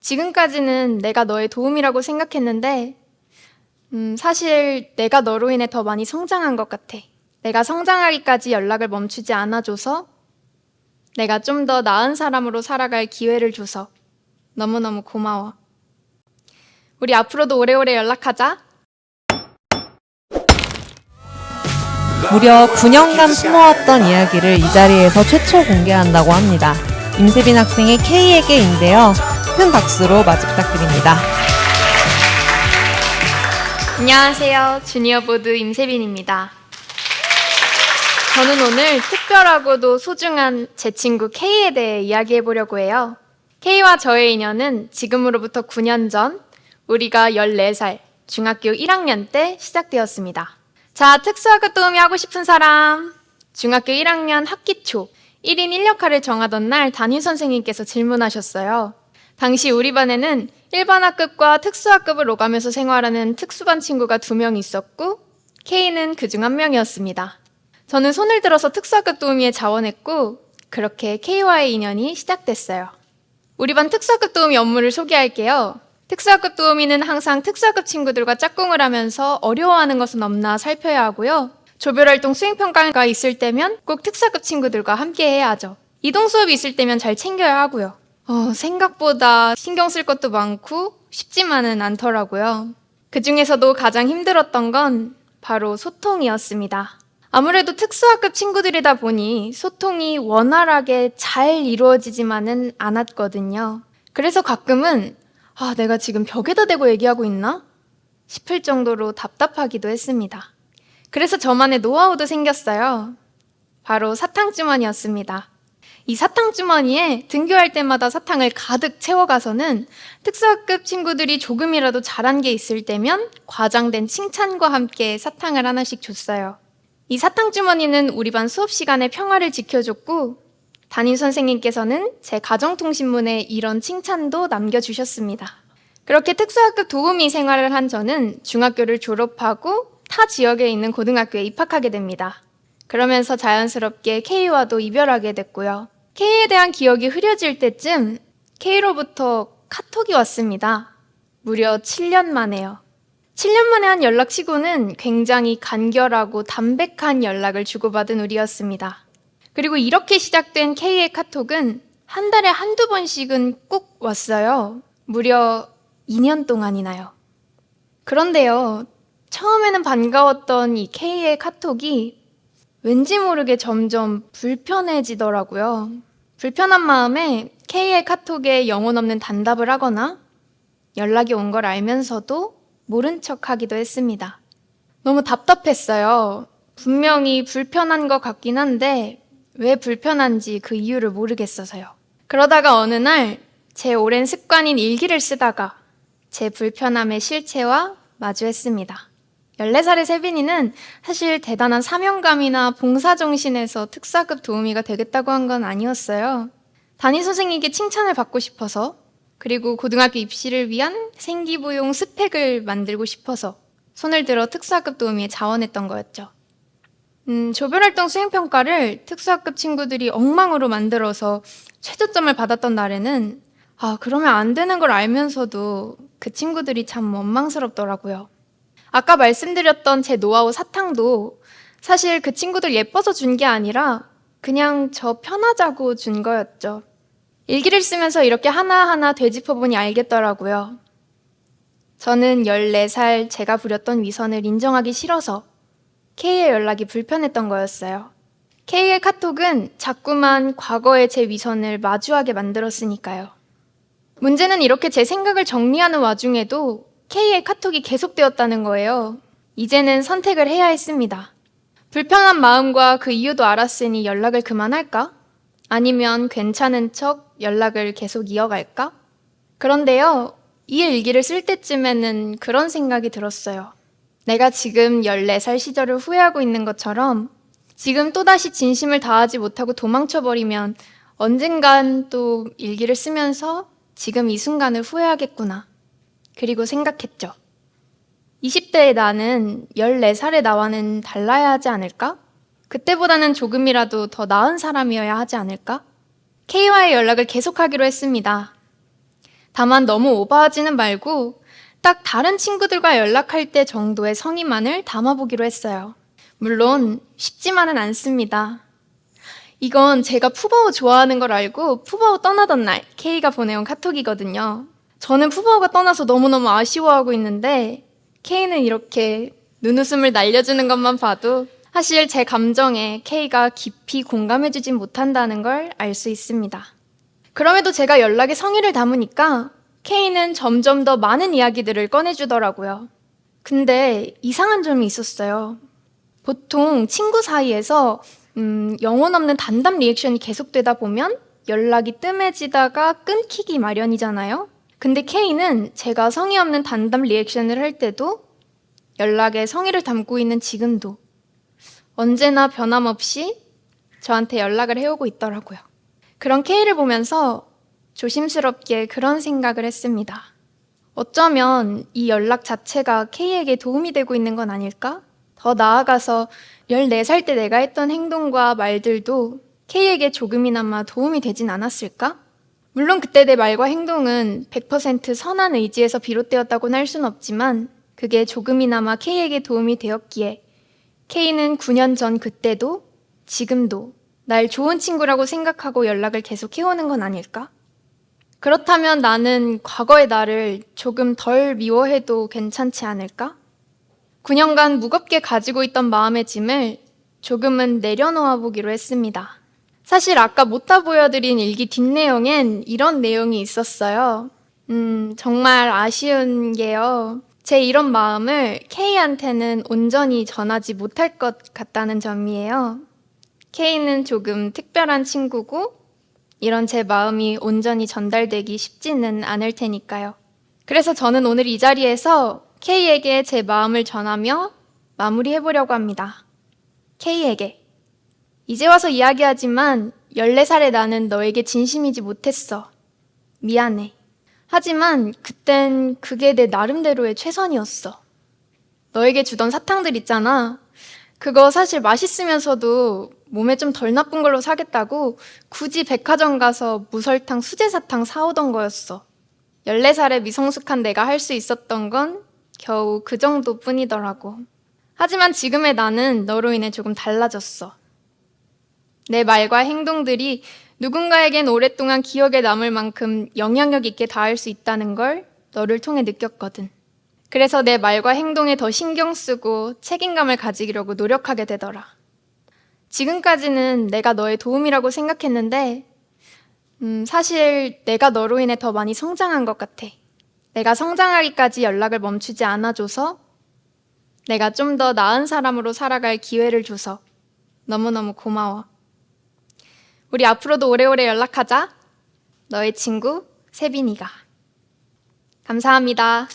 지금까지는 내가 너의 도움이라고 생각했는데, 사실 내가 너로 인해 더 많이 성장한 것 같아. 내가 성장하기까지 연락을 멈추지 않아줘서, 내가 좀 더 나은 사람으로 살아갈 기회를 줘서 너무너무 고마워. 우리 앞으로도 오래오래 연락하자. 무려 9년간 품어왔던 이야기를 이 자리에서 최초 공개한다고 합니다. 임세빈 학생의 K에게인데요. 큰 박수로 맞이 부탁드립니다. 안녕하세요. 주니어보드 임세빈입니다. 저는 오늘 특별하고도 소중한 제 친구 K에 대해 이야기해보려고 해요. K와 저의 인연은 지금으로부터 9년 전 우리가 14살 중학교 1학년 때 시작되었습니다. 자, 특수학급 도우미 하고 싶은 사람. 중학교 1학년 학기 초 1인 1역할을 정하던 날 담임선생님께서 질문하셨어요. 당시 우리 반에는 일반 학급과 특수학급을 오가면서 생활하는 특수반 친구가 2명 있었고 K는 그중 한 명이었습니다. 저는 손을 들어서 특수학급 도우미에 자원했고 그렇게 K와의 인연이 시작됐어요. 우리 반 특수학급 도우미 업무를 소개할게요. 특수학급 도우미는 항상 특수학급 친구들과 짝꿍을 하면서 어려워하는 것은 없나 살펴야 하고요. 조별활동 수행평가가 있을 때면 꼭 특수학급 친구들과 함께 해야 하죠. 이동 수업이 있을 때면 잘 챙겨야 하고요. 생각보다 신경 쓸 것도 많고 쉽지만은 않더라고요. 그 중에서도 가장 힘들었던 건 바로 소통이었습니다. 아무래도 특수학급 친구들이다 보니 소통이 원활하게 잘 이루어지지만은 않았거든요. 그래서 가끔은 내가 지금 벽에다 대고 얘기하고 있나? 싶을 정도로 답답하기도 했습니다. 그래서 저만의 노하우도 생겼어요. 바로 사탕주머니였습니다. 이 사탕주머니에 등교할 때마다 사탕을 가득 채워가서는 특수학급 친구들이 조금이라도 잘한 게 있을 때면 과장된 칭찬과 함께 사탕을 하나씩 줬어요. 이 사탕주머니는 우리 반 수업 시간에 평화를 지켜줬고 담임선생님께서는 제 가정통신문에 이런 칭찬도 남겨주셨습니다. 그렇게 특수학급 도우미 생활을 한 저는 중학교를 졸업하고 타 지역에 있는 고등학교에 입학하게 됩니다. 그러면서 자연스럽게 K와도 이별하게 됐고요. K에 대한 기억이 흐려질 때쯤 K로부터 카톡이 왔습니다. 무려 7년 만에요. 7년 만에 한 연락치고는 굉장히 간결하고 담백한 연락을 주고받은 우리였습니다. 그리고 이렇게 시작된 K의 카톡은 한 달에 한두 번씩은 꼭 왔어요. 무려 2년 동안이나요. 그런데요, 처음에는 반가웠던 이 K의 카톡이 왠지 모르게 점점 불편해지더라고요. 불편한 마음에 K의 카톡에 영혼 없는 단답을 하거나 연락이 온 걸 알면서도 모른 척 하기도 했습니다. 너무 답답했어요. 분명히 불편한 것 같긴 한데 왜 불편한지 그 이유를 모르겠어서요. 그러다가 어느 날 제 오랜 습관인 일기를 쓰다가 제 불편함의 실체와 마주했습니다. 14살의 세빈이는 사실 대단한 사명감이나 봉사정신에서 특수학급 도우미가 되겠다고 한 건 아니었어요. 담임선생님께 칭찬을 받고 싶어서, 그리고 고등학교 입시를 위한 생기부용 스펙을 만들고 싶어서 손을 들어 특수학급 도우미에 자원했던 거였죠. 조별활동 수행평가를 특수학급 친구들이 엉망으로 만들어서 최저점을 받았던 날에는 그러면 안 되는 걸 알면서도 그 친구들이 참 원망스럽더라고요. 아까 말씀드렸던 제 노하우 사탕도 사실 그 친구들 예뻐서 준 게 아니라 그냥 저 편하자고 준 거였죠. 일기를 쓰면서 이렇게 하나하나 되짚어보니 알겠더라고요. 저는 14살 제가 부렸던 위선을 인정하기 싫어서 K의 연락이 불편했던 거였어요. K의 카톡은 자꾸만 과거의 제 위선을 마주하게 만들었으니까요. 문제는 이렇게 제 생각을 정리하는 와중에도 K의 카톡이 계속되었다는 거예요. 이제는 선택을 해야 했습니다. 불편한 마음과 그 이유도 알았으니 연락을 그만할까? 아니면 괜찮은 척 연락을 계속 이어갈까? 그런데요, 이 일기를 쓸 때쯤에는 그런 생각이 들었어요. 내가 지금 14살 시절을 후회하고 있는 것처럼 지금 또다시 진심을 다하지 못하고 도망쳐버리면 언젠간 또 일기를 쓰면서 지금 이 순간을 후회하겠구나. 그리고 생각했죠. 20대의 나는 14살의 나와는 달라야 하지 않을까? 그때보다는 조금이라도 더 나은 사람이어야 하지 않을까? K와의 연락을 계속하기로 했습니다. 다만 너무 오버하지는 말고 딱 다른 친구들과 연락할 때 정도의 성의만을 담아보기로 했어요. 물론 쉽지만은 않습니다. 이건 제가 푸바오 좋아하는 걸 알고 푸바오 떠나던 날 K가 보내온 카톡이거든요. 저는 푸바오가 떠나서 너무너무 아쉬워하고 있는데 K는 이렇게 눈웃음을 날려주는 것만 봐도 사실 제 감정에 K가 깊이 공감해주진 못한다는 걸 알 수 있습니다. 그럼에도 제가 연락에 성의를 담으니까 K는 점점 더 많은 이야기들을 꺼내주더라고요. 근데 이상한 점이 있었어요. 보통 친구 사이에서 영혼 없는 단답 리액션이 계속되다 보면 연락이 뜸해지다가 끊기기 마련이잖아요. 근데 K는 제가 성의 없는 단답 리액션을 할 때도 연락에 성의를 담고 있는 지금도 언제나 변함없이 저한테 연락을 해오고 있더라고요. 그런 K를 보면서 조심스럽게 그런 생각을 했습니다. 어쩌면 이 연락 자체가 K에게 도움이 되고 있는 건 아닐까? 더 나아가서 14살 때 내가 했던 행동과 말들도 K에게 조금이나마 도움이 되진 않았을까? 물론 그때 내 말과 행동은 100% 선한 의지에서 비롯되었다고는 할 순 없지만 그게 조금이나마 K에게 도움이 되었기에 K는 9년 전 그때도 지금도 날 좋은 친구라고 생각하고 연락을 계속 해오는 건 아닐까? 그렇다면 나는 과거의 나를 조금 덜 미워해도 괜찮지 않을까? 9년간 무겁게 가지고 있던 마음의 짐을 조금은 내려놓아 보기로 했습니다. 사실 아까 못다 보여드린 일기 뒷내용엔 이런 내용이 있었어요. 정말 아쉬운 게요. 제 이런 마음을 K한테는 온전히 전하지 못할 것 같다는 점이에요. K는 조금 특별한 친구고 이런 제 마음이 온전히 전달되기 쉽지는 않을 테니까요. 그래서 저는 오늘 이 자리에서 K에게 제 마음을 전하며 마무리해보려고 합니다. K에게 이제 와서 이야기하지만 14살의 나는 너에게 진심이지 못했어. 미안해. 하지만 그땐 그게 내 나름대로의 최선이었어. 너에게 주던 사탕들 있잖아. 그거 사실 맛있으면서도 몸에 좀 덜 나쁜 걸로 사겠다고 굳이 백화점 가서 무설탕, 수제사탕 사오던 거였어. 14살의 미성숙한 내가 할 수 있었던 건 겨우 그 정도뿐이더라고. 하지만 지금의 나는 너로 인해 조금 달라졌어. 내 말과 행동들이 누군가에겐 오랫동안 기억에 남을 만큼 영향력 있게 닿을 수 있다는 걸 너를 통해 느꼈거든. 그래서 내 말과 행동에 더 신경 쓰고 책임감을 가지려고 노력하게 되더라. 지금까지는 내가 너의 도움이라고 생각했는데 사실 내가 너로 인해 더 많이 성장한 것 같아. 내가 성장하기까지 연락을 멈추지 않아줘서 내가 좀 더 나은 사람으로 살아갈 기회를 줘서 너무너무 고마워. 우리 앞으로도 오래오래 연락하자. 너의 친구 세빈이가. 감사합니다.